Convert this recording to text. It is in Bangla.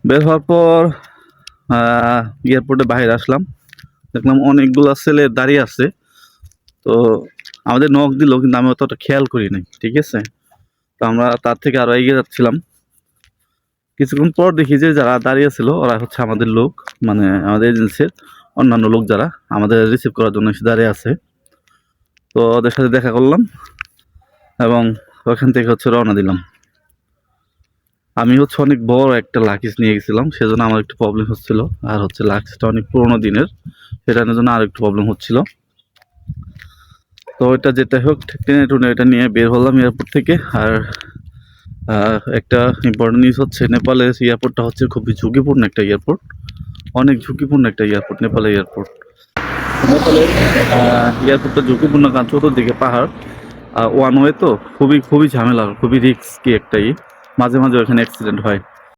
বের হওয়ার পর এয়ারপোর্টে বাইরে আসলাম, দেখলাম অনেকগুলো ছেলে দাঁড়িয়ে আছে। তো আমাদের নক দিল, কিন্তু আমি অতটা খেয়াল করি নাই, ঠিক আছে। তো আমরা তার থেকে আরো এগিয়ে যাচ্ছিলাম। কিছুক্ষণ পর দেখি যে যারা দাঁড়িয়ে ছিল ওরা হচ্ছে আমাদের লোক, মানে আমাদের এজেন্সির অন্যান্য লোক যারা আমাদের রিসিভ করার জন্য এসে দাঁড়িয়ে আছে। তো ওদের সাথে দেখা করলাম এবং ওখান থেকে হচ্ছে রওনা দিলাম। আমি হচ্ছে অনেক বড় একটা লাকিজ নিয়ে গেছিলাম, সেজন্য আমার একটু প্রবলেম হচ্ছিল। আর হচ্ছে লাকিজটা অনেক পুরোনো দিনের, সেটার জন্য আর একটু প্রবলেম হচ্ছিল। তো এটা যেটা হোক টেনে টুনে এটা নিয়ে বের হলাম এয়ারপোর্ট থেকে। আর একটা ইম্পর্টেন্ট নিউজ হচ্ছে, নেপালের এয়ারপোর্টটা হচ্ছে খুবই ঝুঁকিপূর্ণ একটা এয়ারপোর্ট, অনেক ঝুঁকিপূর্ণ একটা এয়ারপোর্ট নেপালের এয়ারপোর্ট। নেপালের এয়ারপোর্টটা ঝুঁকিপূর্ণ কারণ চতুর্দিকে পাহাড়, ওয়ান ওয়ে তো খুবই খুবই ঝামেলা, খুবই রিস্কি একটাই। মাঝে মাঝে ওখানে অ্যাক্সিডেন্ট হয়।